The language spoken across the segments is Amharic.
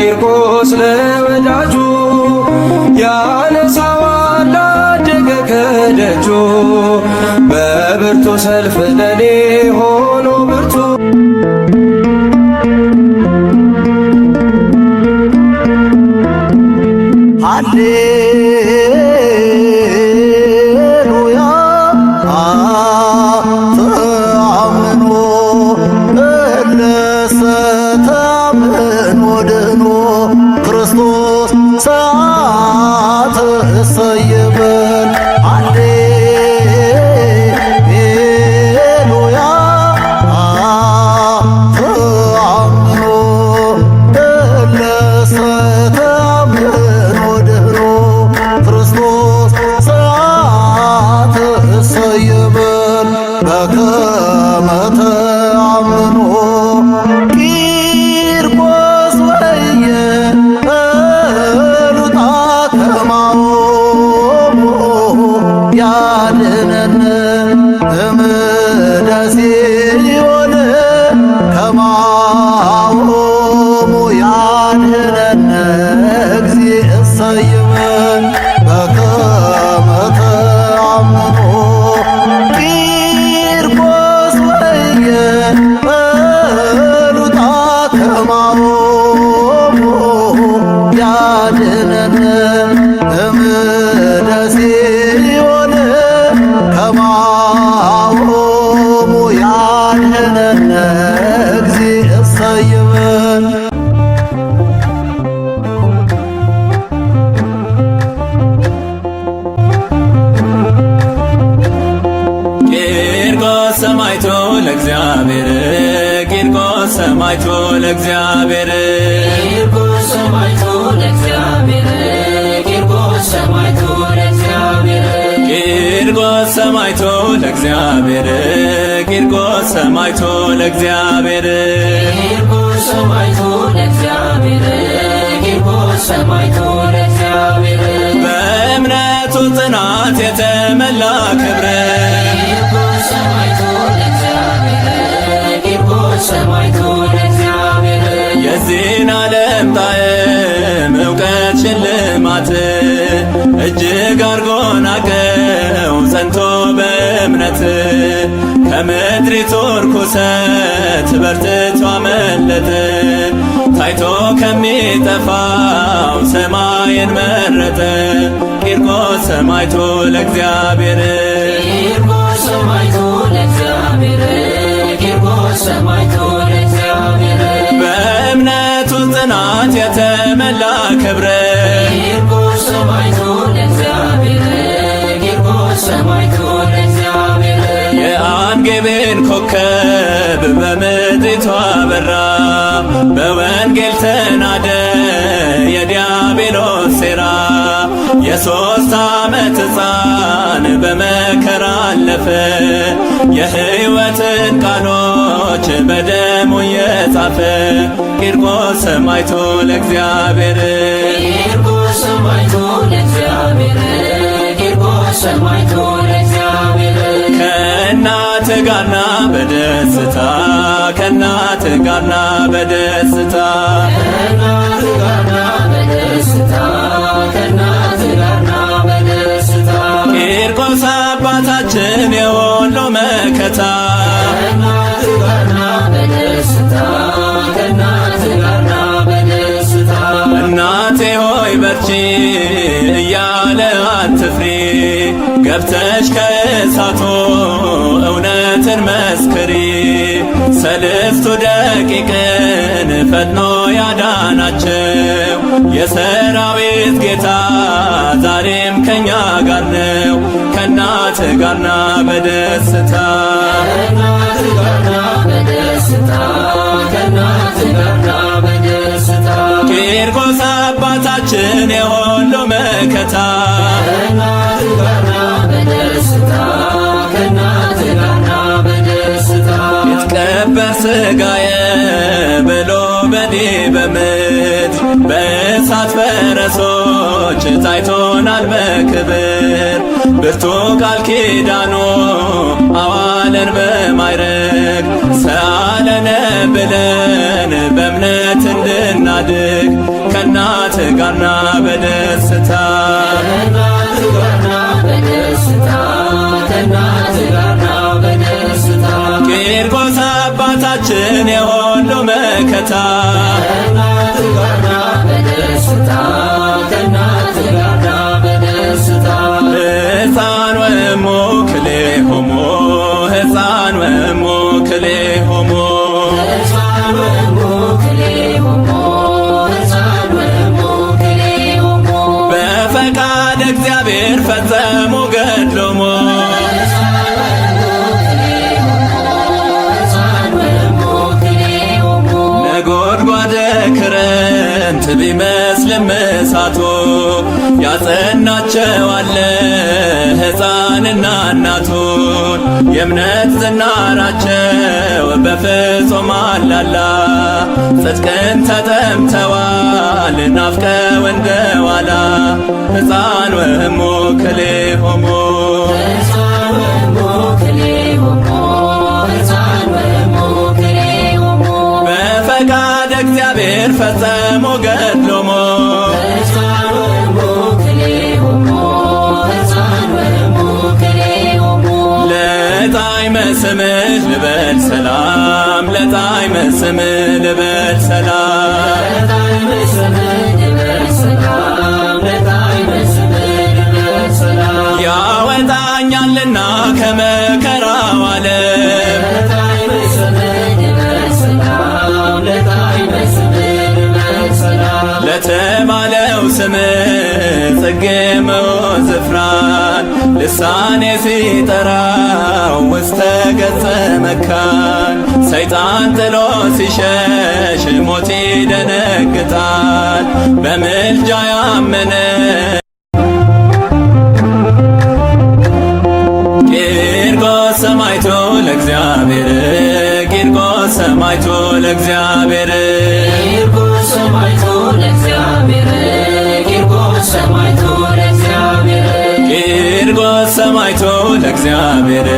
ቂርቆስ ለወዳጁ ያነሳዋል አደገ ከደጁ በብርቱ ሰልፍ ለኔ ሆኖ ብርቱ ሃሌሉያ ተአምኖ እለሰ ተአምኖ ድኖ ክርስቶስ ሰዓት እሰይበል ሃሌሉያ ተአምኖ እለሰ ተአምኖ ድኖ ክርስቶስ ሰዓት እሰይበል በከመ ተአምኖ ቂርቆስ ወየ እሉጣ ከማሆሙ ያድነን እምደሴ ይሆን ከማሆሙ ያድነን እግዚእ እሰይበን በከመ ተአምኖ ቂርቆስ ወየ እሉጣ ከማሆሙ ያድነን እምደሴ ይሆን ከማሆሙ ያድነን እግዚእ እሰይበን ቂርቆስ ሰማዕቱ ለእግዚአብሔር ቂርቆስ ሰማዕቱ ለእግዚአብሔር ቂርቆስ ሰማዕቱ ለእግዚአብሔር ቂርቆስ ሰማዕቱ ለእግዚአብሔር ቂርቆስ ሰማዕቱ ለእግዚአብሔር ቂርቆስ ሰማዕቱ ለእግዚአብሔር ቂርቆስ ሰማዕቱ ለእግዚአብሔር ቂርቆስ ሰማዕቱ ለእግዚአብሔር በእምነቱ ጽናት የተመላ ክብረ ቂርቆስ ሰማዕቱ ለእግዚአብሔር ቂርቆስ ሰማዕቱ ለእግዚአብሔር የዚህን ዓለም ጣዕም እውቀት ሽልማት እጅግ አርጎ ናቀው ጸንቶ በእምነት ከምድሪቱ ርኩሰት በርትቶ አመለጠ ታይቶ ከሚጠፋው ሰማይን መረጠ ቂርቆስ ሰማዕቱ ለእግዚአብሔር ቂርቆስ ሰማዕቱ ለእግዚአብሔር ቂርቆስ ሰማዕቱ ለእግዚአብሔር በእምነቱ ጽናት የተመላ ክብረ ቂርቆስ ሰማዕቱ ለእግዚአብሔር ቂርቆስ ሰማዕቱ ለእግዚአብሔር የአንጌቤን ኮከብ በምድሪቷ በራ በወንጌል ተናደ የዲያብሎስ ሴራ የሦስት ዓመት ሕፃን በመከራ አለፈ የሕይወትን ቃሎች በደሙ የጻፈ ቂርቆስ ሰማዕቱ ለእግዚአብሔር ቂርቆስ ሰማዕቱ ለእግዚአብሔር ቂርቆስ ሰማዕቱ ለእግዚአብሔር ከእናት ጋርና በደስታ ከእናት ጋርና በደስታ ከእናት ጋርና በደስታ ከእናት ጋርና በደስታ ቂርቆስ አባታችን የወሎ መከታ ከእናት ጋርና በደስታ ከእናት ጋርና በደስታ እናቴ ሆይ በርቺ እያለ አትፍሪ ገብተሽ ከእሳቱ እውነትን መስክሪ ሰልስቱ ደቂቅን ፈጥኖ ያዳናቸው የሰራዊት ጌታ ዛሬም ከኛ ጋር ነው ከእናት ጋርና በደስታ ከእናት ጋርና በደስታ ከእናት ጋርና በደስታ ቂርቆስ አባታችን የሁሉ መከታ ከእናት ጋርና በደስታ ከእናት ጋርና በደስታ ይትቀበር ሥጋዬ ብሎ በኔ በምድር በእሳት ፈረሶች ታይቶናል በክብር ብርቱ ቃል ኪዳኑ አዋለን በማይረግ ሰአለነ ብለን በእምነት እንድናድግ ለሁሉ መከታ ከእናትህ ጋር ና በደስታ ከእናትህ ጋር ና በደስታ ሕፃን ወእሙ ክልኤሆሙ ሕፃን ወእሙ ክልኤሆሙ ሕፃን ወእሙ ክልኤሆሙ ሕፃን ወእሙ ክልኤሆሙ በፈቃድ እግዚአብሔር ፈጸሙ ገድሎሙ ነጎድጓደ ክረምት ቢመስልም እሳቱ ያጸናቸው አለ ሕፃንና እናቱን የእምነት ዝናራቸው በፍጹም አላላ ጽድቅን ተጠምተዋል ናፍቀው እንደ ዋላ ሕፃን ወእሙ ክልኤሆሙ ሕፃን ወእሙ ክልኤሆሙ ሕፃን ወእሙ ክልኤሆሙ በፈቃድ እግዚአብሔር ፈጸሙ ገድሎሙ ሕፃን ወእሙ ክልኤሆሙ ሕፃን ወእሙ ክልኤሆሙ ለጣዕመ ስምህ ልበል ሰላም ለጣዕመ ስምህ ልበል ሰላም ለጣዕመ ስምህ ልበል ሰላም ለጣዕመ ስምህ ልበል ሰላም ያወጣኛልና ከመከራው ዓለም ለጣዕመ ስምህ ልበል ሰላም ለጣዕመ ስምህ ልበል ሰላም ለተባለው ስምህ ጽጌ መዓዛ ዝፍራን ልሳኔ ሲጠራው ውስተ ገጸ መካን ሰይጣን ጥሎ ሲሸሽ ሞት ይደነግጣል በምልጃ ያመነ ቂርቆስ ሰማዕቱ ለእግዚአብሔር ቂርቆስ ሰማዕቱ ለእግዚአብሔር ቂርቆስ ሰማዕቱ ለእግዚአብሔር ቂርቆስ ሰማዕቱ ለእግዚአብሔር ቂርቆስ ሰማዕቱ ለእግዚአብሔር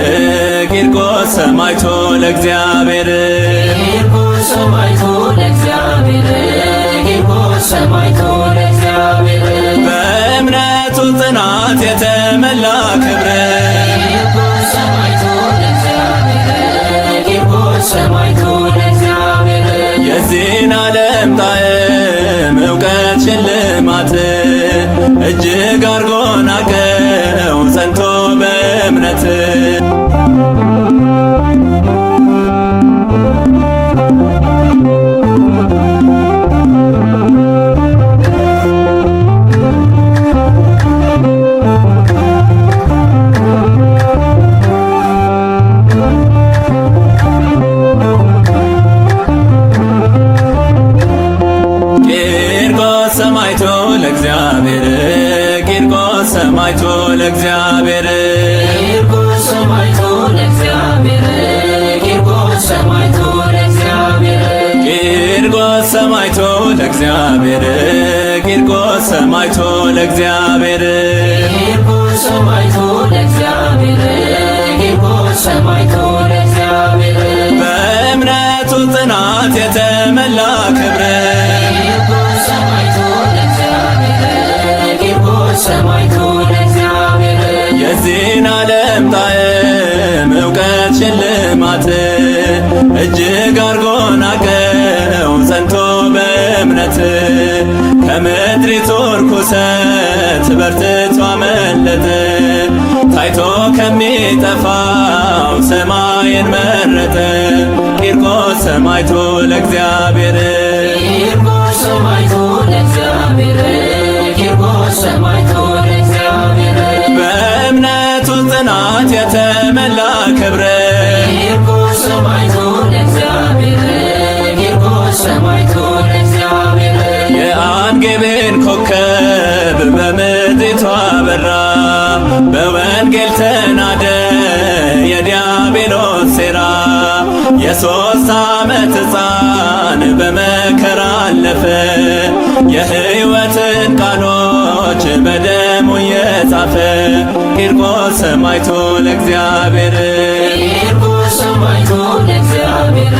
ቂርቆስ ሰማዕቱ ለእግዚአብሔር ቂርቆስ ሰማዕቱ ለእግዚአብሔር ቂርቆስ ሰማዕቱ ለእግዚአብሔር በእምነቱ ጽናት የተመላ ክብር ቂርቆስ ሰማዕቱ ለእግዚአብሔር ቂርቆስ ሰማዕቱ ለእግዚአብሔር የዚህን ዓለም ጣዕም እውቀት ሽልማት እጅግ አርጎ ናቀው ጸንቶ በእምነት ቂርቆስ ሰማዕቱ ለእግዚአብሔር ቂርቆስ ሰማዕቱ ለእግዚአብሔር ቂርቆስ ሰማዕቱ ለእግዚአብሔር ቂርቆስ ሰማዕቱ ለእግዚአብሔር ቂርቆስ ሰማዕቱ ለእግዚአብሔር ቂርቆስ ሰማዕቱ ለእግዚአብሔር ቂርቆስ ሰማዕቱ ለእግዚአብሔር ቂርቆስ ሰማዕቱ ለእግዚአብሔር በእምነቱ ጽናት የተመላ ክብር ቂርቆስ ሰማዕቱ ለእግዚአብሔር ቂርቆስ ሰማዕቱ ለእግዚአብሔር የዚህን ዓለም ጣዕም እውቀት ሽልማት እጅግ አርጎ ናቀው ጸንቶ በእምነት ከምድሪቱ ርኩሰት በርትቶ አመለጠ ታይቶ ከሚጠፋው ሰማይን መረጠ ቂርቆስ ሰማዕቱ ለእግዚአብሔር ቂርቆስ ሰማዕቱ ለእግዚአብሔር ቂርቆስ ሰማዕቱ ለእግዚአብሔር በእምነቱ ጽናት የተመላ ክብር ቂርቆስ ሰማዕቱ ለእግዚአብሔር ቂርቆስ ሰማዕቱ ለእግዚአብሔር የአንጌቤን ኮከብ በምድሪቷ በራ በወንጌል ተናደ የዲያብሎስ ሴራ የ3 ዓመት ሕፃን በመከራ አለፈ የሕይወትን ቃሎች በደሙ የጻፈ ቂርቆስ ሰማዕቱ ለእግዚአብሔር ቂርቆስ ሰማዕቱ ለእግዚአብሔር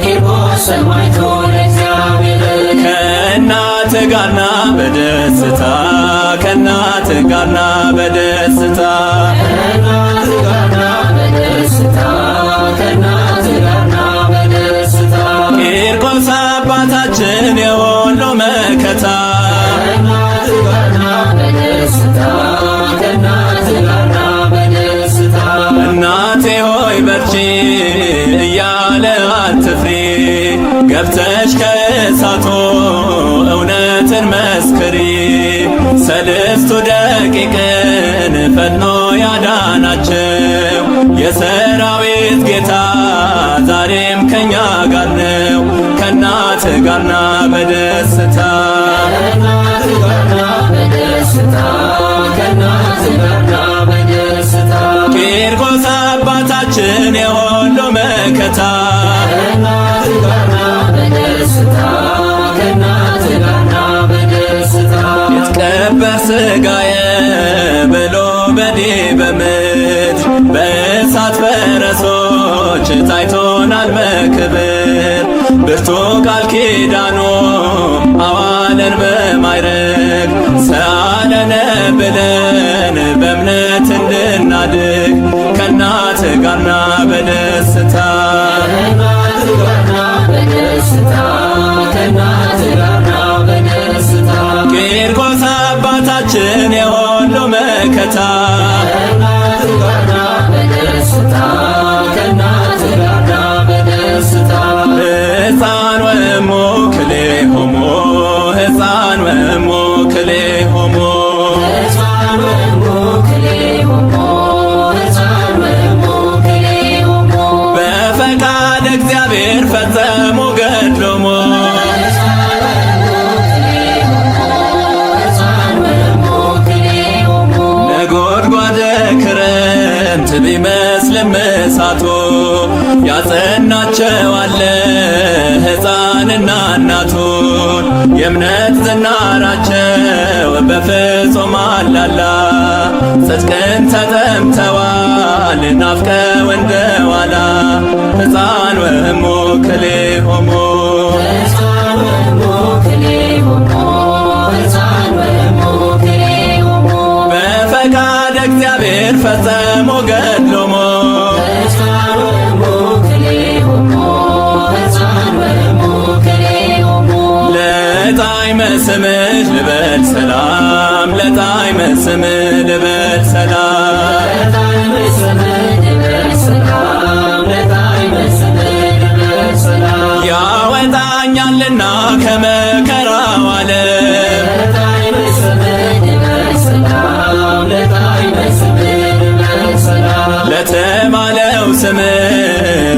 ቂርቆስ ሰማዕቱ ለእግዚአብሔር ከእናት ጋርና በደስታ ከእናት ጋርና በደስታ ከእናት ጋርና በደስታ ከእናት ጋርና በደስታ ገብተሽ ከእሳቱ እውነትን መስክሪ። ሰልስቱ ደቂቅን ፈጥኖ ያዳናቸው የሰራዊት ጌታ ዛሬም ከኛ ጋር ነው። ከእናት ጋርና በደስታ ቂርቆስ አባታችን የሁሉ መከታ ይትቀበር ሥጋዬ ብሎ በዲበ ምድር በእሳት ፈረሶች ታይቶናል በክብር። ብርቱ ቃል ኪዳኑ አዋለን በማዕረግ ሰአለነ ብለን በእምነት እንድናድግ ከእናት ጋርና በደስታ ቂርቆስ አባታችን የሁሉ መከታ ሕፃን ወእሙ ክልኤሆሙ ሕፃን ወእሙ ክልኤሆሙ በፈቃድ እግዚአብሔር ፈጸሙ ገድሎሙ ነጎድጓደ ክረምት ቢመስልም እሳቱ ያጸናቸው አለ ሕፃንና እናቱን። የእምነት ዝናራቸው በፍጹም አላላ ጽድቅን ተጠምተዋል ናፍቀው እንደዋላ። ሕፃን ወእሙ ክልኤሆሙ በፈቃድ እግዚአብሔር ፈጸሙ ገድሎሙ ለጣዕመ ስምሽ ልበል ሰላም ለጣዕመ ስምሽ ልበል ሰላም ያወጣኛልና ከመከራው ዓለም ለተባለው ስም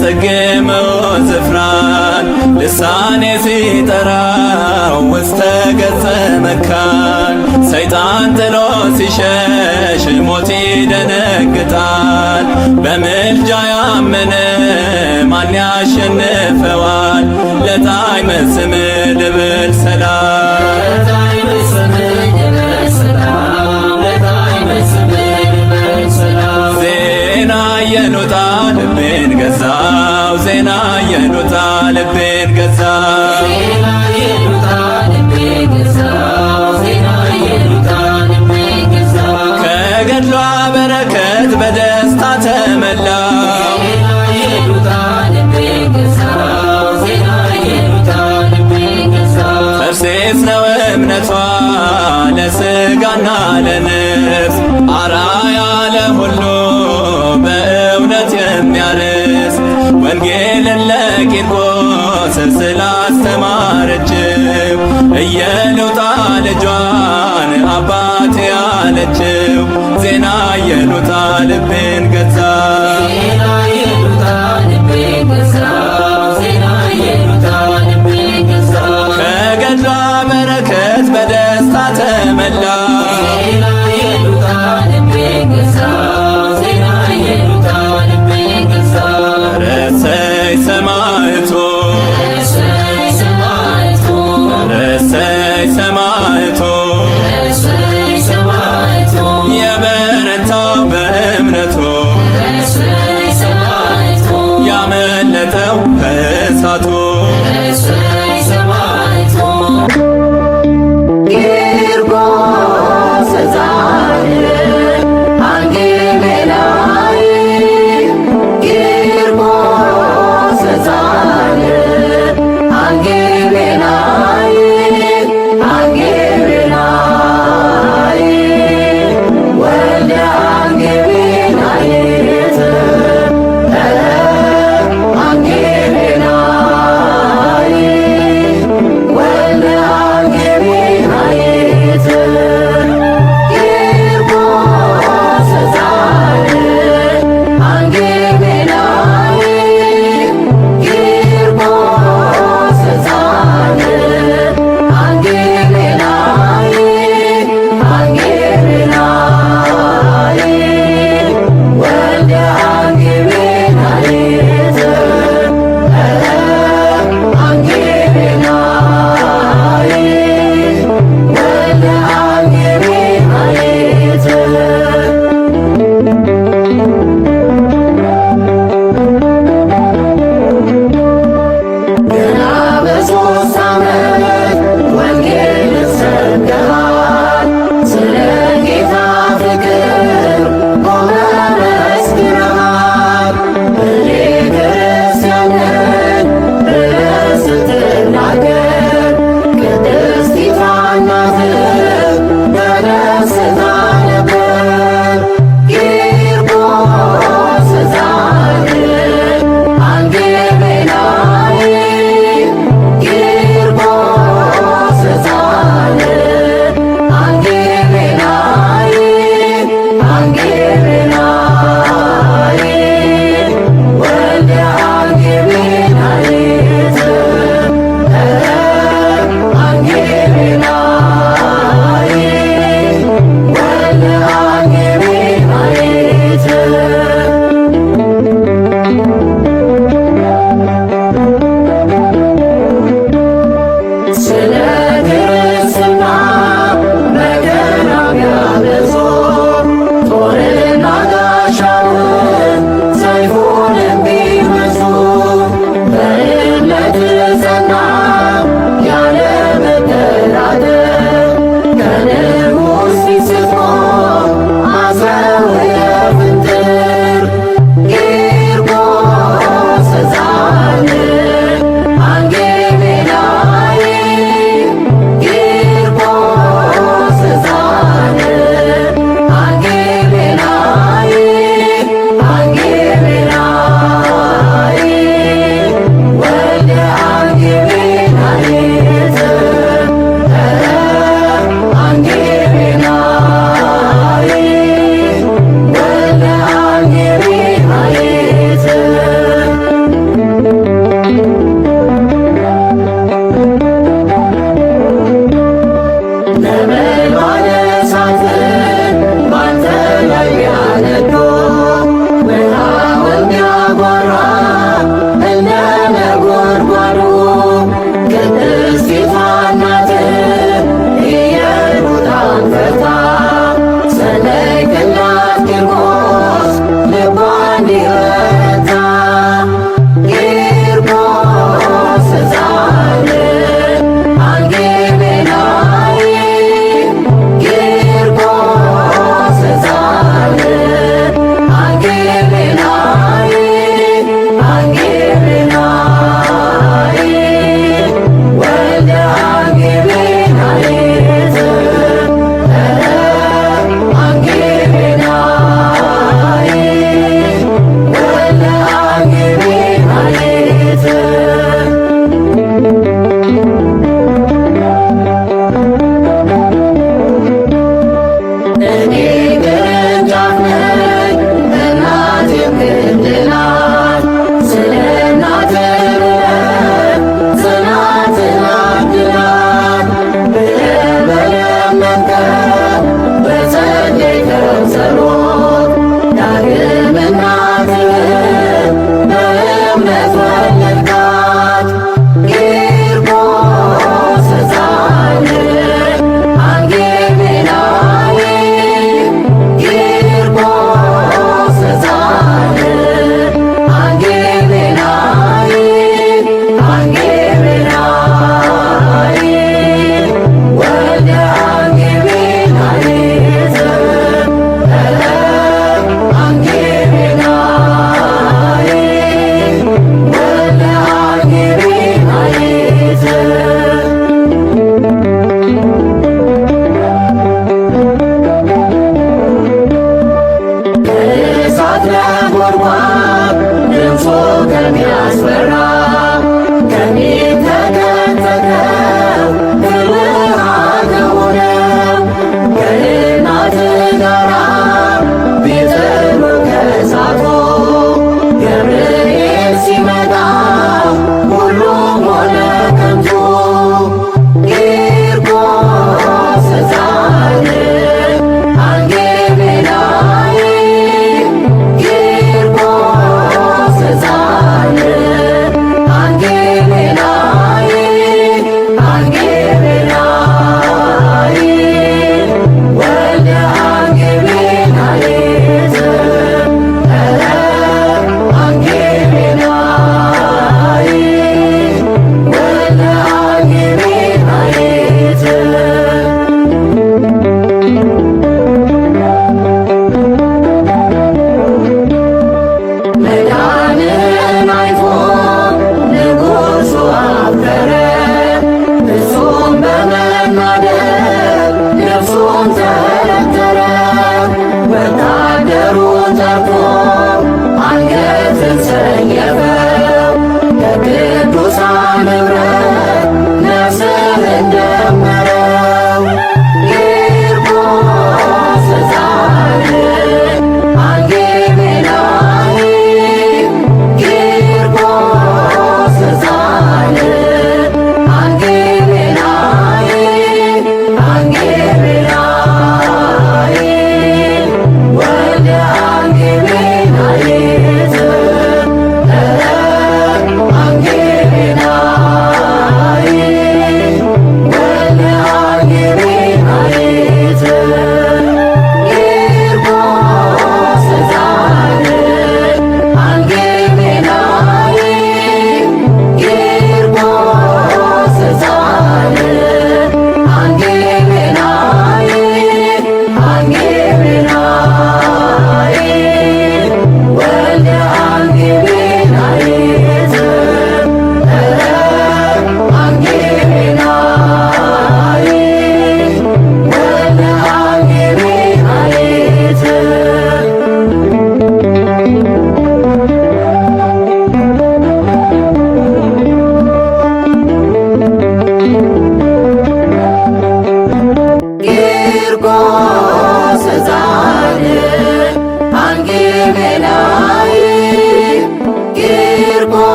ጽጌ መሆን ዝፍራን ልሳኔ ሲጠራው ውስተ ገጸ መካን። ሰይጣን ጥሎ ሲሸሽ ሞት ይደነግጣል። በምልጃ ያመነ ማን ያሸንፈዋል? ለጣዕመ ስምህ ልበል ሰላም ዜና የኑጣ ልቤን ገዛው ዜና የኑጣ ልቤን ገዛው ከገድሏ በረከት በደስታ ተመላው ተርሴስ ነው እምነቷ ለሥጋና ለነፍስ አራያ ለሁሉ በእውነት የሚያርስ ወንጌልን ለቂርቆስ ስላስተማረችው ኢየሉጣ ልጇን አባቴ ያለችው ዜና ኢየሉጣ ልቤን ገዛው ከገድሏ በረከት በደስታ ተመላ ረሰይ ሰማዕቱ ረሰይ ሰማዕቱ የበረታው በእምነቱ ለ3 ዓመት ወንጌል ሰብከሃል። ስለ ጌታ ፍቅር ቆመ መስክረሃል። እኔ ክርስቲያን ነኝ ብለህ ስትናገር ቅድስቲቷ እናትህ በደስታ ነበር። ቂርቆስ ሕፃን አንጌ ቤላይ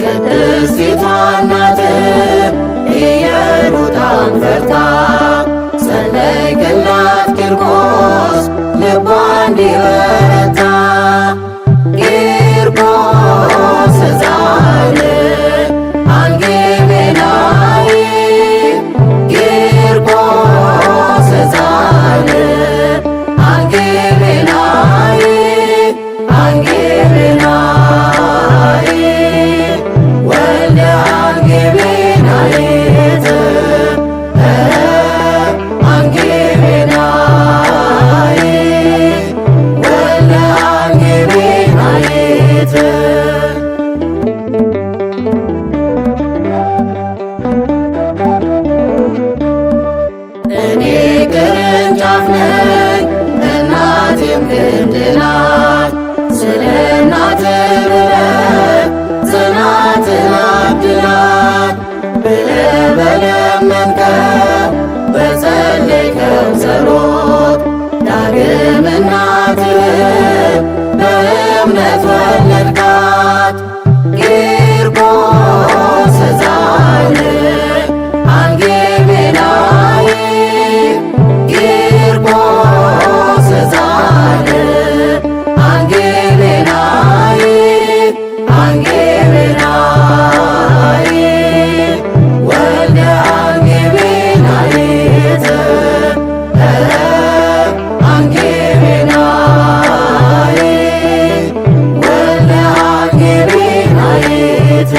ቅድስቲቷ እናት ኢየሩሳሌም በርታ ጸለይክላት ቂርቆስ ልቧ እንዲበረታ ቂርቆስ ሕፃን አንጌቤናይ ቂርቆስ ሕፃን አንጌቤናይ አንጌቤናይ ወልደ አንጌቤናይት አንጌቤናይ ወልደ አንጌቤናይት እኔ ቅርንጫፍ ነኝ እናቴም ግንድ ናት ስለ እናትህ ብለህ ጽናትን አድላት ብለህ በለመንከው በጸለይከው ጸሎት ዳግም እናትህን በእምነት ወለድካት ቂርቆስ ሕፃን አንጌቤናይ ቂርቆስ ሕፃን አንጌቤናይ አንጌቤናይ ወልደ አንጌቤናይት አንጌቤናይ ወልደ አንጌቤናይት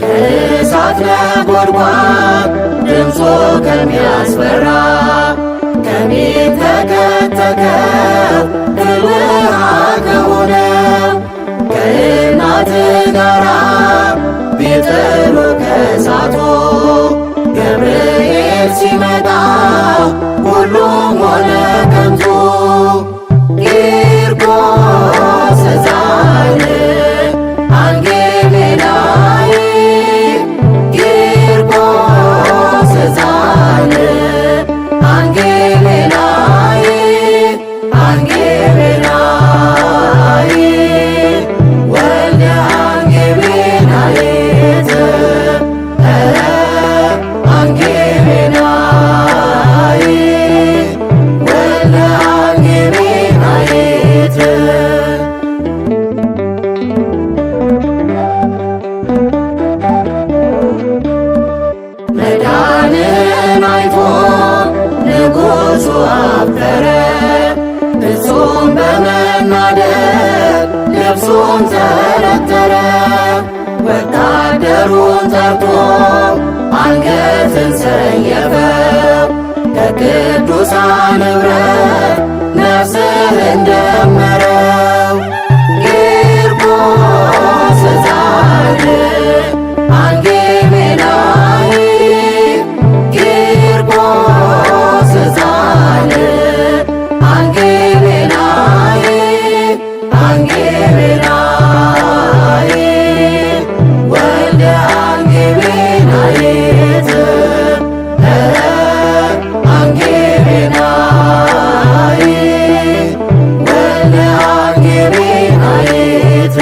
ከእሳት ነጎድጓድ ድምፁ ከሚያስፈራ ከሚንተከተከው ፍልውሃ ከሆነው ከእናትህ ጋራ ቢጥሉ ከእሳቱ ገብርኤል ሲመጣ ሁሉም ሆነ ከንቱ ቂርቆስ ሕፃን አንጌቤናይ ቂርቆስ ሕፃን አንጌቤናይ አንጌቤናይ ወልደ አንጌቤናይት አንጌቤናይ ወልደ አንጌቤናይት መዳንን አይቶ ንጉሡ አፈረ ፍጹም በመናደድ ልብሱን ተረተረ ወታደሩን ጠርቶ አንገትን ሰየፈው ከቅዱሳን ኅብረት ነፍስህን ደመረው ቂርቆስ ሕፃን አንጌቤናይ ቂርቆስ ሕፃን አንጌቤናይ አንጌቤናይ ወልደ አንጌቤናይት አንጌቤናይ ወልደ አንጌቤናይት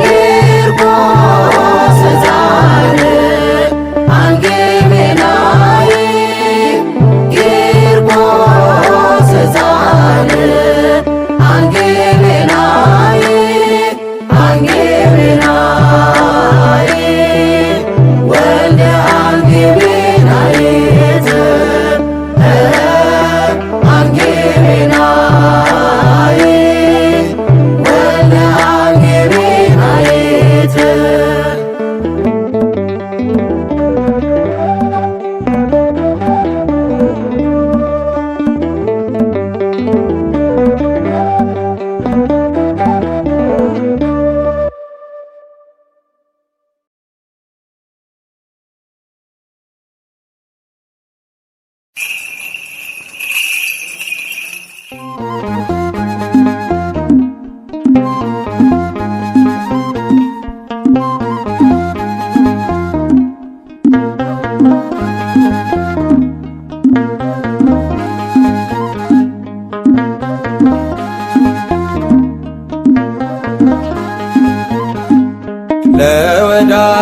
ቂርቆስ ሕፃን አንጌቤናይ ቂርቆስ ሕፃን አንጌቤናይ አንጌቤናይ ወልደ አንጌቤናይት አንጌቤናይ ወልደ አንጌቤናይት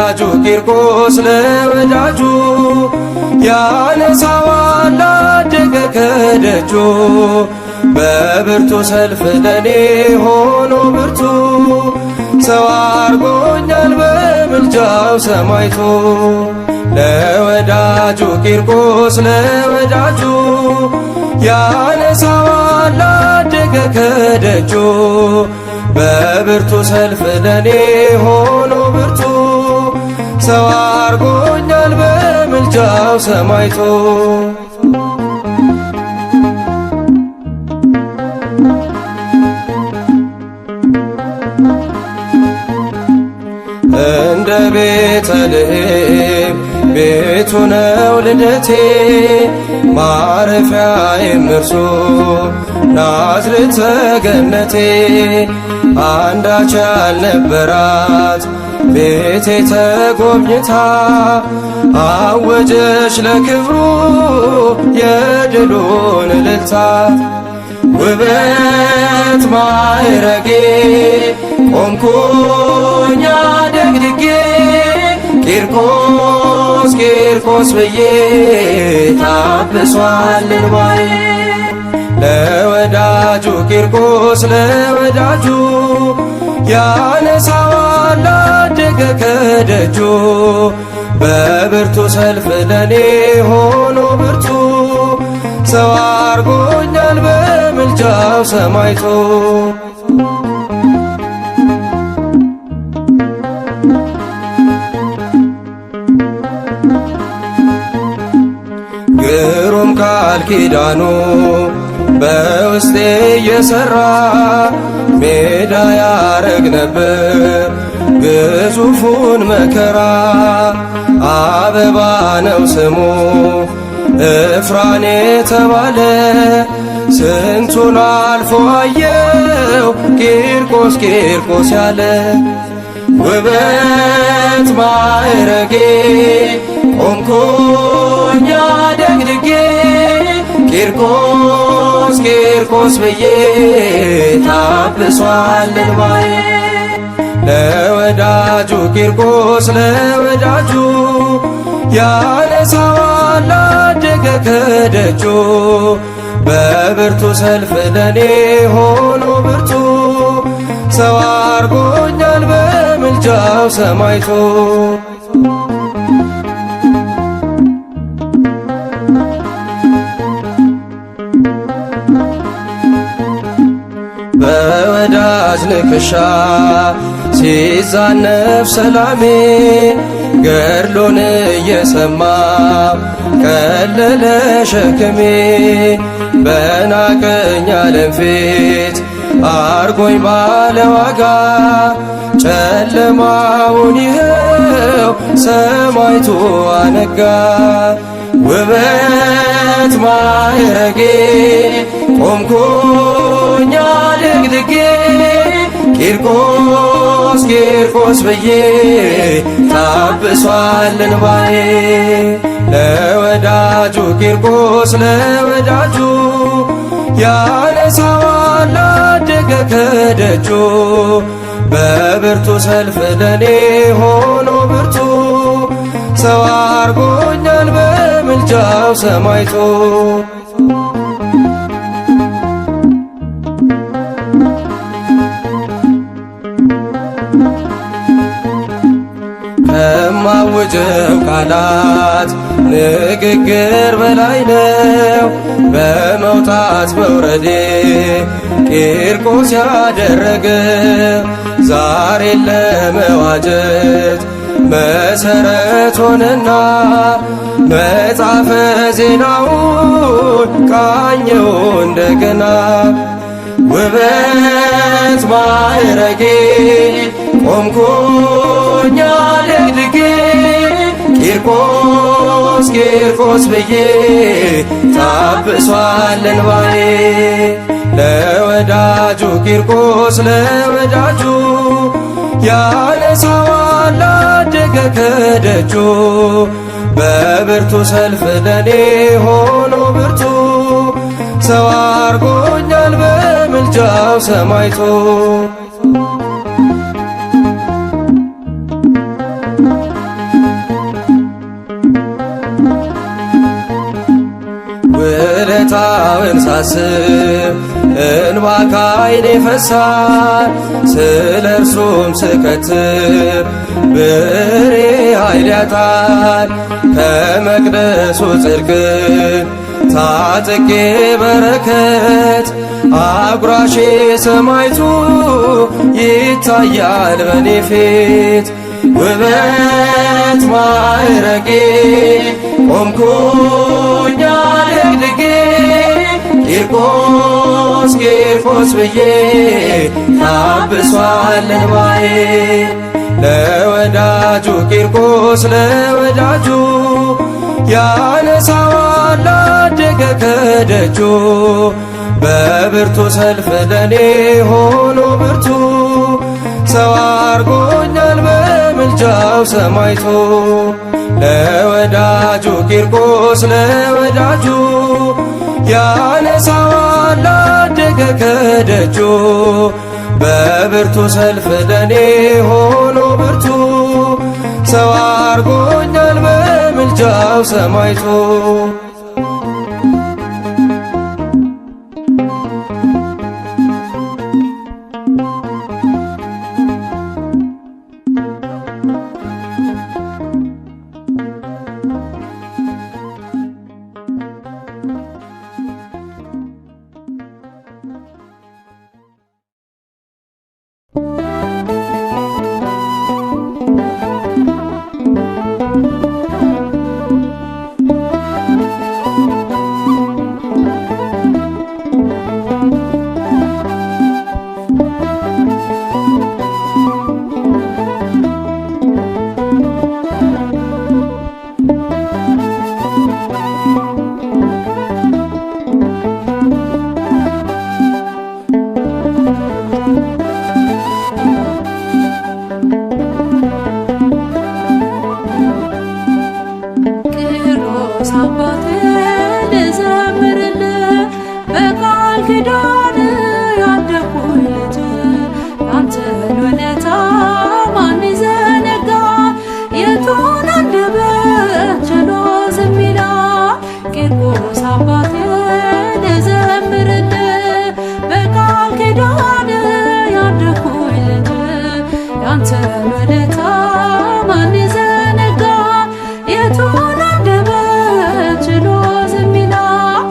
ለወዳጁ ቂርቆስ ለወዳጁ ያነሳዋል አደገ ከደጁ በብርቱ ሰልፍ ለኔ ሆኖ ብርቱ ሰው አርጎኛል በምልጃው ሰማይቶ ለወዳጁ ቂርቆስ ለወዳጁ ያነሳዋል አደገ ከደጁ በብርቱ ሰልፍ ለኔ ሆኖ ብርቱ ሰው አርጎኛል በምልጃው ሰማይቶ እንደ ቤተልሔም ቤቱ ነው ልደቴ ማረፊያዬም እርሱ ናዝሬት ገነቴ አንዳች ያልነበራት ቤቴ ተጎብኝታ አወጀች ለክብሩ የድሉን እልልታ ውበት ማዕረጌ ቆምኩኝ አደግድጌ ቂርቆስ ቂርቆስ ብዬ ታብሷል እንባዬ ለወዳጁ ቂርቆስ ለወዳጁ ያነሳዋል አደገ ከደጁ በብርቱ ሰልፍ ለኔ ሆኖ ብርቱ ሰው አርጎኛል በምልጃው ሰማይቶ ግሩም ቃል ኪዳኑ በውስጤ እየሠራ ሜዳ ያረግ ነበር ግዙፉን መከራ አበባ ነው ስሙ እፍራን የተባለ ስንቱን አልፎ አየው ቂርቆስ ቂርቆስ ያለ ውበት ማዕረጌ ቆምኩኝ አደግድጌ ቂርቆስ ቂርቆስ ብዬ ታብሷል እንባዬ ለወዳጁ ቂርቆስ ለወዳጁ ያነሳዋል አደገ ከደጁ በብርቱ ሰልፍ ለኔ ሆኖ ብርቱ ሰው አርጎኛል በምልጃው ሰማይቶ በወዳጅ ንክሻ ሲዛነብ ሰላሜ ገድሉን እየሰማ ቀለለ ሸክሜ በናቀኝ ዓለም ፊት አርጎኝ ባለዋጋ ጨለማውን ይኸው ሰማይቱ አነጋ ውበት ማዕረጌ ቆምኩኝ አደግድጌ ቂርቆስ ቂርቆስ ብዬ ታብሷል እንባዬ ለወዳጁ ቂርቆስ ለወዳጁ ያነሳዋል አደገ ከደጁ በብርቱ ሰልፍ ለኔ ሆኖ ብርቱ ሰው አርጎኛል በምልጃው ሰማይቶ ከማውጀው ቃላት ንግግር በላይ ነው በመውጣት መውረዴ ቂርቆስ ያደረገ ዛሬ ለመዋጀት መሰረት ሆነና መጽሐፈ ዜናውን ቃኘው እንደገና ውበት ማዕረጌ ቆምኩኝ አደግድጌ ቂርቆስ ቂርቆስ ብዬ ታብሷል እንባዬ ለወዳጁ ቂርቆስ ለወዳጁ ያነሳዋል አደገ ከደጁ በብርቱ ሰልፍ ለኔ ሆኖ ብርቱ ሰው አርጎኛል በምልጃው ሰማይቶ ውለታውን ሳስብ እንባ ከዓይኔ ይፈሳል። ስለ እርሱም ስከትብ ብሬ ኃይል ያጣል። ከመቅደሱ ጽድቅን ታጥቄ በረከት አጉራሼ ሰማይቱ ይታያል በኔ ፊት። ውበት ማዕረጌ ቆምኩኝ አደግድጌ ቂርቆስ ቂርቆስ ብዬ ታብሷል እንባዬ። ለወዳጁ ቂርቆስ ለወዳጁ ያነሳዋል አደገ ከደጁ። በብርቱ ሰልፍ ለኔ ሆኖ ብርቱ ሰው አርጎኛል በምልጃው ሰማይቶ። ለወዳጁ ቂርቆስ ለወዳጁ ያነሳዋል አደገ ከደጁ። በብርቱ ሰልፍ ለኔ ሆኖ ብርቱ ሰው አርጎኛል በምልጃው ሰማይቶ። ቂርቆስ አባቴ ልዘምርልህ በቃል ኪዳን ያደኩኝ ልጅ ያንተን ውለታ ማን ይዘነጋል? የቱን አንደበት ችሎ ዝም ይላል? ቂርቆስ አባቴ ልዘምርልህ በቃል ኪዳን ያደኩኝ ልጅ ያንተን ውለታ ማን ይዘነጋል? የቱን አንደበት ችሎ ዝም ይላል?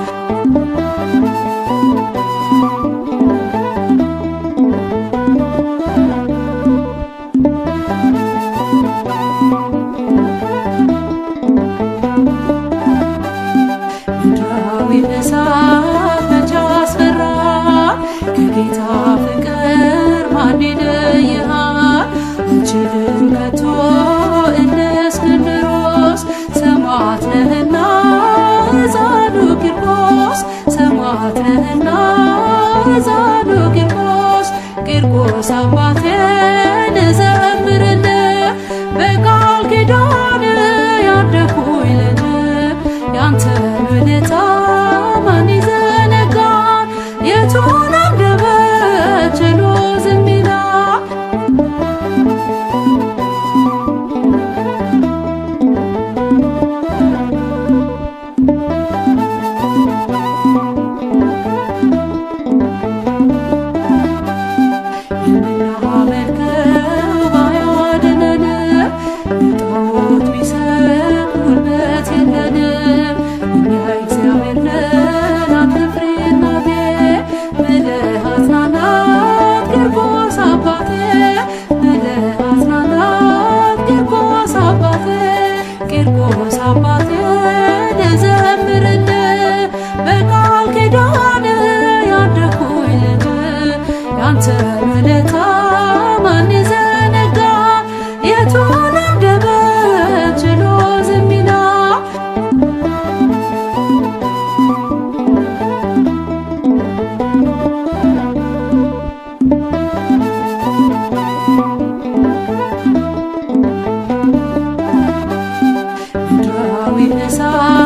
እሳት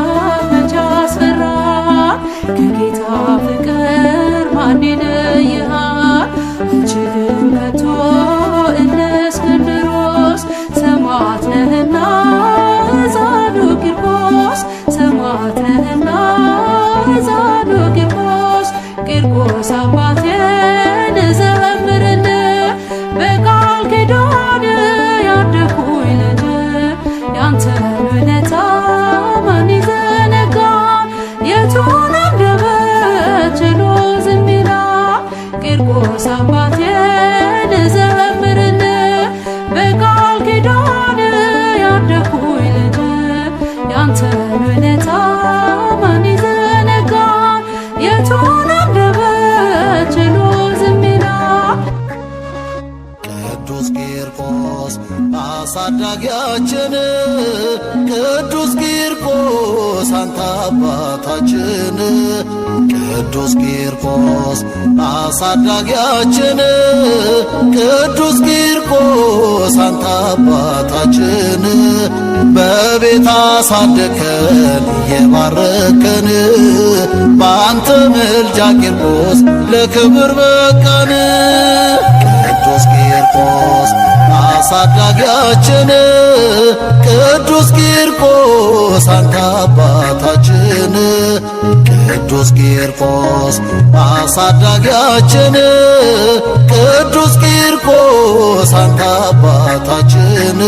መቼ አስፈራ? ከጌታ ፍቅር ማን ይለይሃል? አልችልም ከቶ እንደ እስክንድሮስ ሰማዕት ነህና ሕፃኑ ቂርቆስ ሰማዕት ነህና የቱን አንደበት ችሎ ዝም ይላል? ቅዱስ ቂርቆስ አሳዳጊያችን፣ ቅዱስ ቂርቆስ አንተ አባታችን፣ ቅዱስ ቂርቆስ አሳዳጊያችን፣ ቅዱስ ቂርቆስ አንተ አባታችን፣ በቤት አሳደከን እየባረከን፣ በአንተ ምልጃ ቂርቆስ ለክብር በቃን። ቅዱስ ቂርቆስ አሳዳጊያችን፣ ቅዱስ ቂርቆስ አንተ አባታችን፣ ቅዱስ ቂርቆስ አሳዳጊያችን፣ ቅዱስ ቂርቆስ አንተ አባታችን፣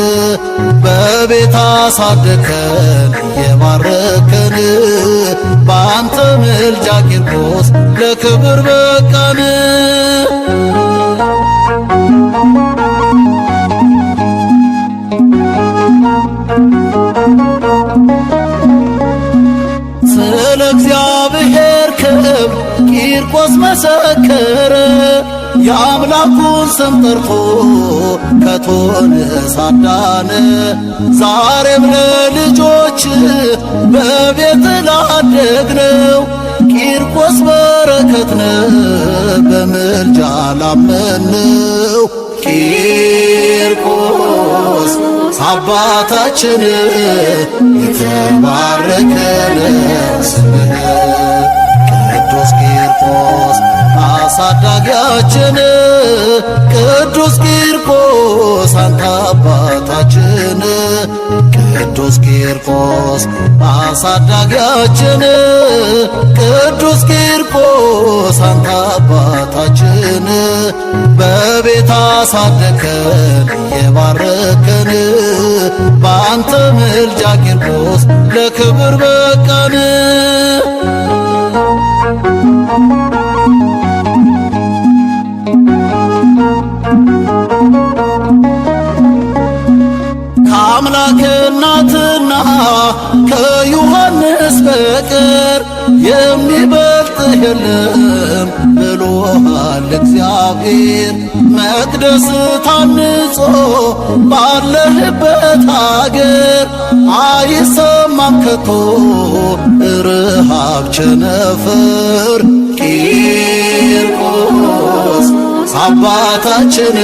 በቤት አሳደከን እየባረከን፣ በአንተ ምልጃ ቂርቆስ ለክብር በቃን። ስለ እግዚአብሔር ክብር ቂርቆስ መሰከረ፣ የአምላኩን ስም ጠርቶ ከእቶነ አዳነ። ዛሬም ለልጆች በቤት ላደግነው ቂርቆስ በረከት ነው በምልጃ ላመንነው። ቂርቆስ አባታችን የተባረከ ስምህ፣ ቅዱስ ቂርቆስ አሳዳጊያችን፣ ቅዱስ ቂርቆስ አንተ አባታችን፣ ቅዱስ ቂርቆስ አሳዳጊያችን፣ ቅዱስ ቂርቆስ አንተ አባታችን፣ በቤት አሳደከን እየባረከን፣ በአንተ ምልጃ ቂርቆስ ለክብር በቃን። ከአምላክ እናትና ከዮሐንስ በቀር የሚበልጥ የለም ብሎሃል እግዚአብሔር። መቅደስ ታንጾ ባለህበት አገር አይሰማም ከቶ ርሃብ ቸነፈር። ቂርቆስ አባታችን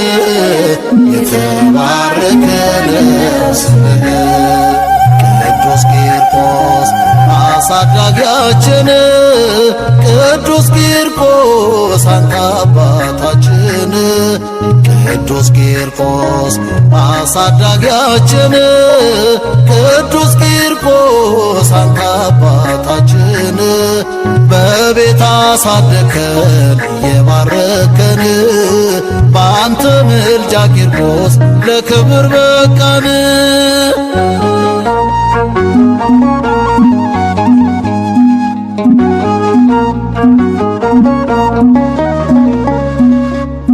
የተባረከ ስምህ፣ ቅዱስ ቂርቆስ አሳዳጊያችን፣ ቅዱስ ቂርቆስ አንተ አባታችን፣ ቅዱስ ቂርቆስ አሳዳጊያችን፣ ቅዱስ ቂርቆስ አንተ አባታችን፣ በቤት አሳደከን እየባረከን፣ በአንተ ምልጃ ቂርቆስ ለክብር በቃን።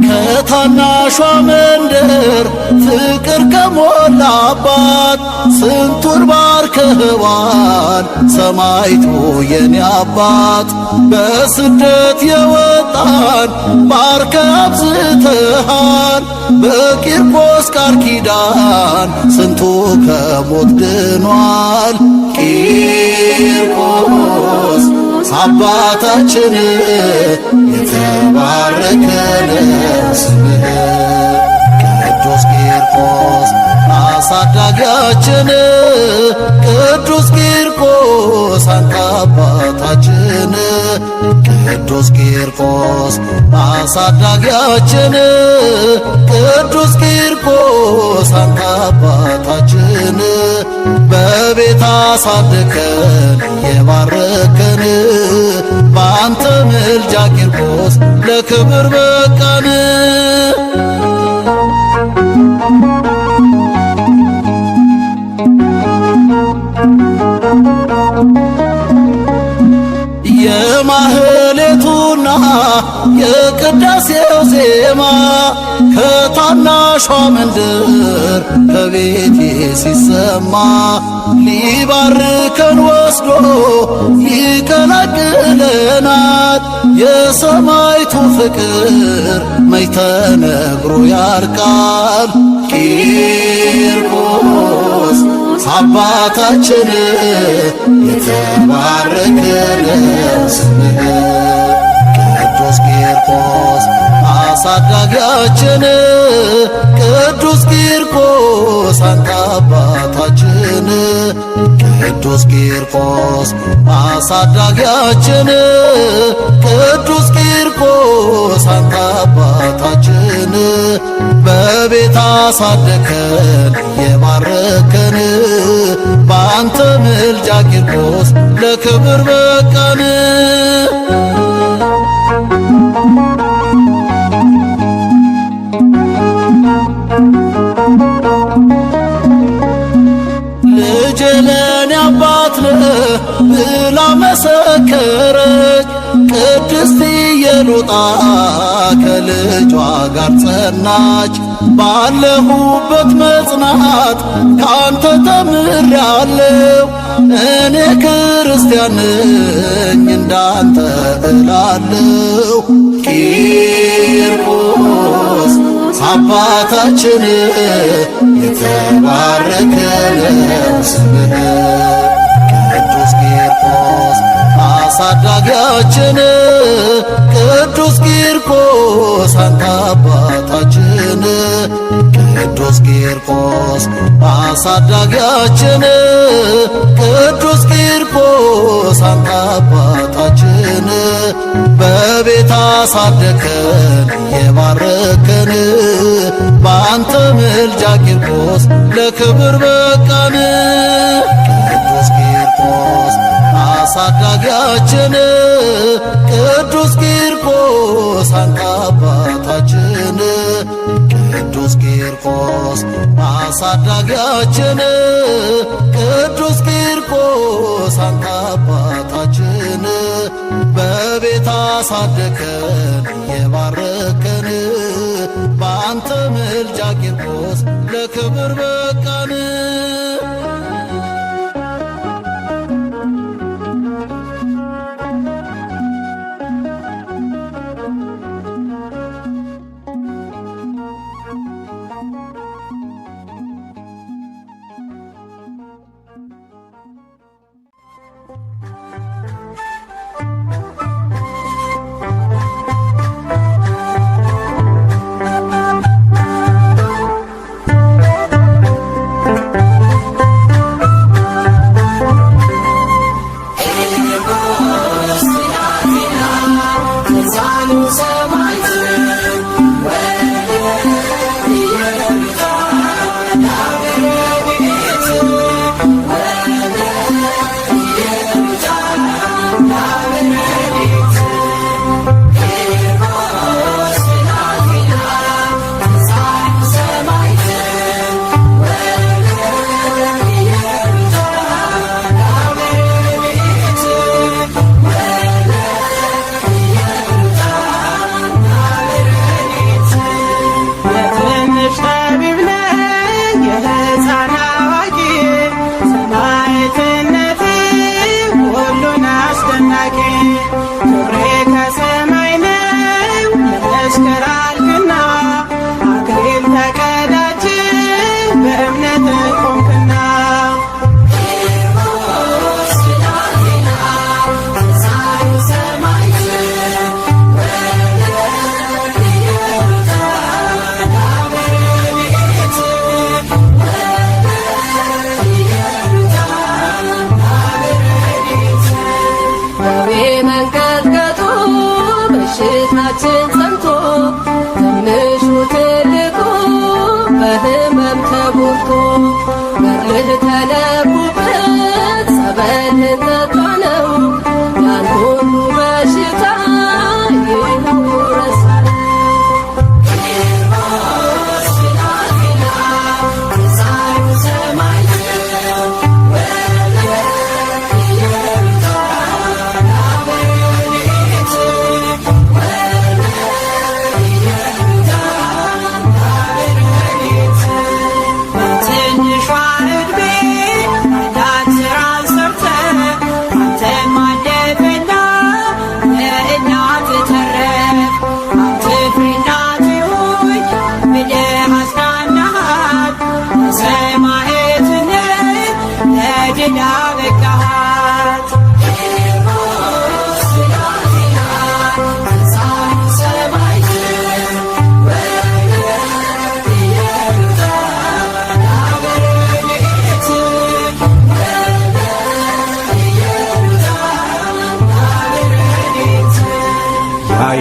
ከታናሿ መንደር ፍቅር ከሞላባት ስንቱን ባርከህዋል ሰማይቱ የኔ አባት። በስደት የወጣን ባርከ አብዝተሃል፣ በቂርቆስ ቃል ኪዳን ስንቱ ከሞት ድኗል። ቂርቆስ አባታችን የተባረከ ስምህ፣ ቅዱስ ቂርቆስ አሳዳጊያችን፣ ቅዱስ ቂርቆስ አንተ አባታችን፣ ቅዱስ ቂርቆስ አሳዳጊያችን፣ ቅዱስ ቂርቆስ አንተ አባታችን፣ በቤት አሳደከን እየባረከን፣ በአንተ ምልጃ ቂርቆስ ለክብር በቃን። የማህሌቱና የቅዳሴው ዜማ ከታናሿ መንደር ከቤቴ ሲሰማ ሊባርከን ወስዶ ይቀላቅለናል። የሰማይቱ ፍቅር መች ተነግሮ ያልቃል። ቂርቆስ አባታችን የተባረከ ስምህ ቅዱስ ቂርቆስ አሳዳጊያችን ቅዱስ ቂርቆስ አንተ አባታችን ቅዱስ ቂርቆስ አሳዳጊያችን ቅዱስ ቂርቆስ አንተ አባታችን በቤት አሳደከን የባረከን በአንተ ምልጃ ቂርቆስ ለክብር በቃን። ልጄ ለኔ አባት ነህ ብላ መሰከረች ቅድስት ኢየሉጣ ከልጇ ጋር ጸናች። ባለሁበት መጽናት ካንተ ተምሬአለሁ እኔ ክርስቲያን ነኝ እንዳንተ እላለሁ። ቂርቆስ አባታችን የተባረከ ስምህ ቅዱስ ቂርቆስ አሳዳጊያችን ቅዱስ ቂርቆስ አንተ አባታችን ቅዱስ ቂርቆስ አሳዳጊያችን ቅዱስ ቂርቆስ አንተ አባታችን በቤት አሳደከን የባረከን በአንተ ምልጃ ቂርቆስ ለክብር በቃን። ቅዱስ ቂርቆስ አሳዳጊያችን ቅዱስ ቂርቆስ አንተ አባታችን ቅዱስ ቂርቆስ አሳዳጊያችን ቅዱስ ቂርቆስ አንተ አባታችን በቤት አሳደከን የባረከን በአንተ ምልጃ ቂርቆስ ለክብር በቃን።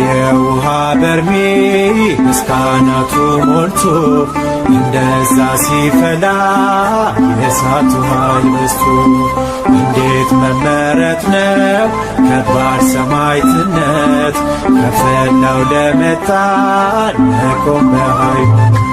የውሃ በርሜል እስካናቱ ሞልቶ እንደዛ ሲፈላ የእሳቱ ኃይል በዝቶ እንዴት መመረት ነው ከባድ ሰማዕትነት ከፈላው ለመጣን መቆም በሃይማኖት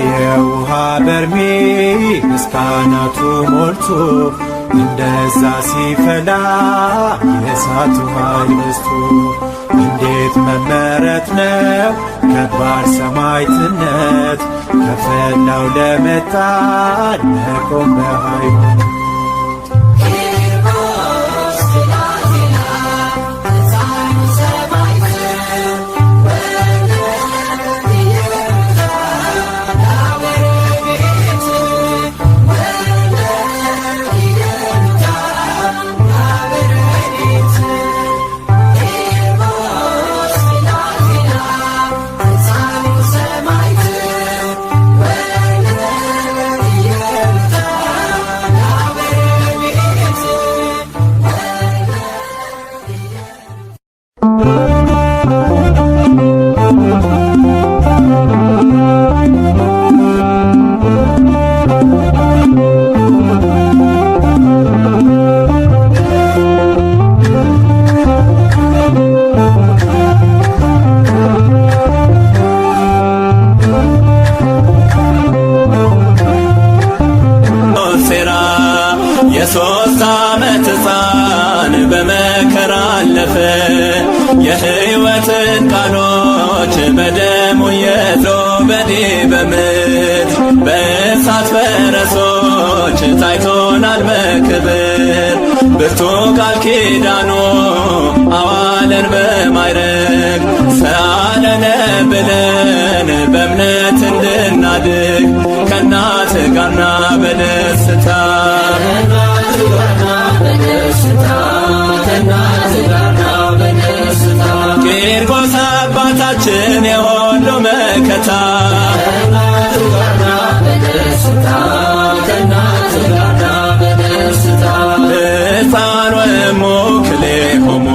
የውሃ በርሜል እስካናቱ ሞልቶ እንደዛ ሲፈላ የእሳቱ ኃይል በዝቶ እንዴት መመረት ነው ከባድ ሰማዕትነት ከፈላው ለመጣን መቆም በሃይማኖት Yeah. በኔ በምድር በእሳት ፈረሶች ታይቶናል በክብር ብርቱ ቃል ኪዳኑ አዋለን በማይረግ ሰአለነ ብለን በእምነት እንድናድግ ከእናት ጋርና በደስታ ቂርቆስ አባታችን የሁሉ መከታ ሕፃን ወእሙ ክልኤሆሙ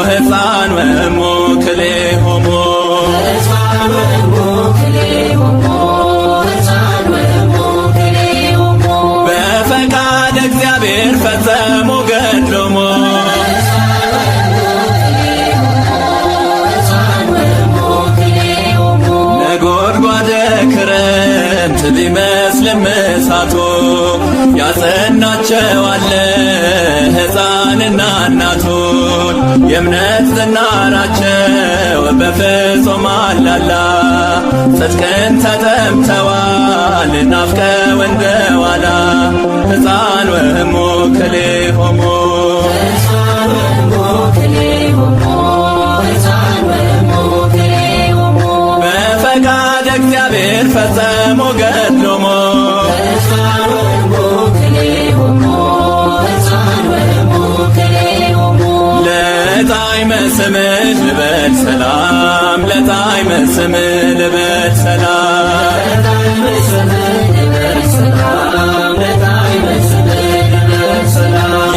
ሕፃን ወእሙ ክልኤሆሙ በፈቃድ እግዚአብሔር ፈጸሙ ገድሎሙ ነጎድጓደ ክረምት ቢመስልም እሳቱ ያጸናቸው አለ ሕፃንና እናቱን የእምነት ዝናራቸው በፍጹም አላላ ጽድቅን ተጠምተዋል ናፍቀው እንደ ዋላ ሕፃን ወእሙ ክልኤሆሙ በፈቃድ እግዚአብሔር ፈጸሙ ገድሎሙ ለጣዕመ ስምህ ልበል ሰላም ለጣዕመ ስምህ ልበል ሰላም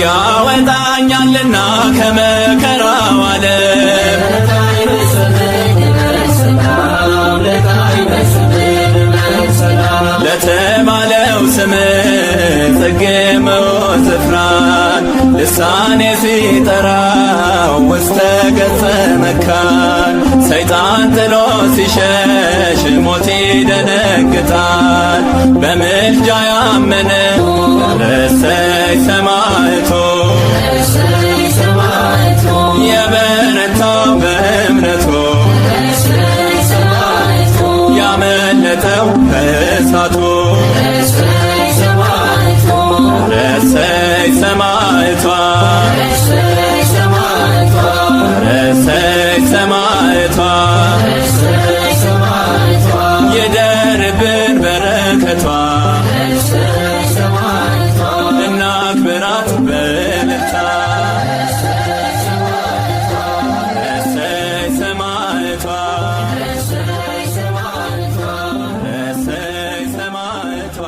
ያወጣኛልና ከመከራው ዓለም ለተባለው ስምህ ጽጌ መውት ዝፍራን ልሳኔ ሲጠራው ውስተ ገጸ መካን ሰይጣን ጥሎ ሲሸሽ ሞት ይደነግጣል በምልጃ ያመነ ረሰይ ሰማዕቱ የበረታው በእምነቱ ያመለጠው ከእሳቱ ረሰይ ሰማዕቷ ረሰይ ሰማዕቷ የደርብን በረከቷ እናክብራት በእልልታ ረሰይ ሰማዕቷ ረሰይ ሰማዕቷ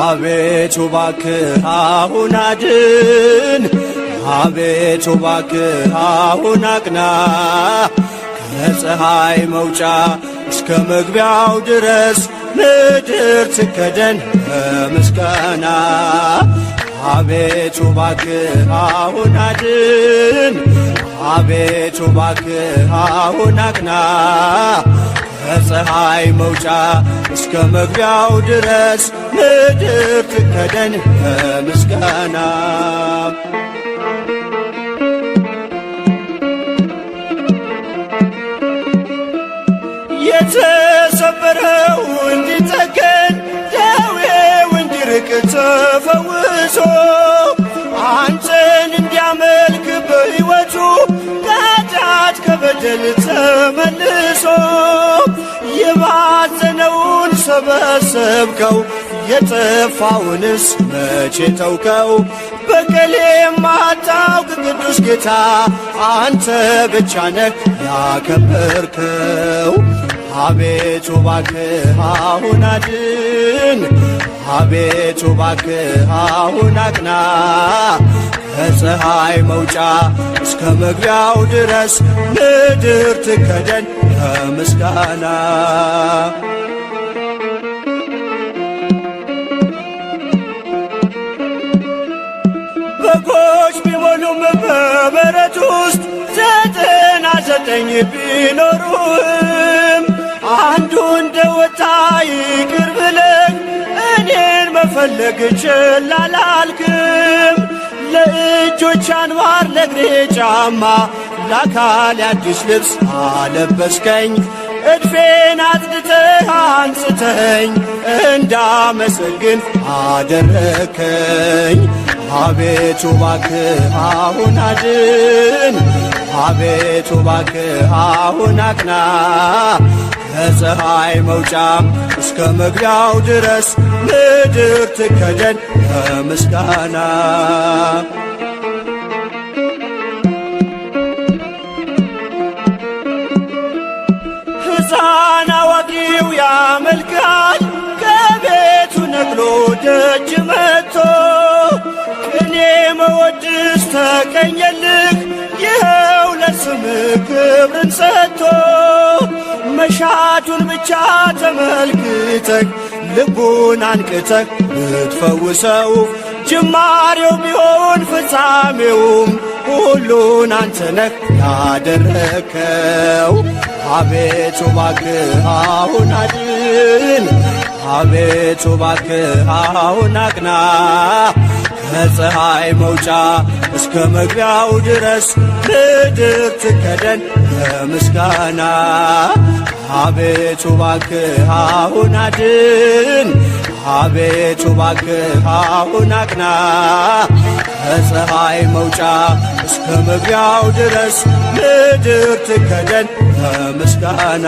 አቤቱ እባክህ አሁን አድን፣ አቤቱ እባክህ አሁን አቅና፣ ከፀሐይ መውጫ እስከ መግቢያው ድረስ ምድር ትከደን በምስጋና። አቤቱ እባክህ አሁን አድን፣ አቤቱ እባክህ አሁን አቅና፣ ከፀሐይ መውጫ እስከ መግቢያው ድረስ ምድር ትከደን በምስጋና። የተሰበረው እንዲጠገን ደዌው እንዲርቅ ተፈውሶ አንተን እንዲያመልክ በሕይወቱ ከኃጢአት ከበደል ተመልሶ የባዘነውን ሰበሰብከው የጠፋውንስ መቼ ተውከው? በቀል የማታውቅ ቅዱስ ጌታ አንተ ብቻ ነህ ያከበርከው። አቤቱ እባክህ አሁን አድን፣ አቤቱ እባክህ አሁን አቅና፣ ከፀሐይ መውጫ እስከ መግቢያው ድረስ ምድር ትከደን በምስጋና። በጎች ቢሞሉም በበረት ውስጥ 99 ቢኖሩም አንዱ እንደወጣ ይቅር ብለህ እኔን መፈለግ ችላ አላልክም። ለእጆች አንባር ለእግሬ ጫማ ለአካል አዲስ ልብስ አለበስከኝ። እድፌን አጽድተህ አንጽተኝ እንዳመሰግን አደረከኝ። አቤቱ እባክህ አሁን አድን፣ አቤቱ እባክህ አሁን አቅና። ከፀሐይ መውጫ እስከ መግቢያው ድረስ ምድር ትከደን በምስጋና። ሕፃን አዋቂው ያመልካል ከቤቱ ነቅሎ ደጅ መጥቶ። ቅኔ መወድስ ተቀኘልህ ይኸው ለስምህ ክብርን ሰጥቶ። መሻቱን ብቻ ተመልክተህ ልቡን አንቅተህ ብትፈውሰው ጅማሬው ቢሆን ፍጻሜውም ሁሉን አንተ ነህ ያደረከው። አቤቱ እባክህ አሁን አድን፣ አቤቱ እባክህ አሁን አቅና። ከፀሐይ መውጫ እስከ መግቢያው ድረስ ምድር ትከደን በምስጋና። አቤቱ እባክህ አሁን አድን፣ አቤቱ እባክህ አሁን አቅና። ከፀሐይ መውጫ እስከ መግቢያው ድረስ ምድር ትከደን በምስጋና።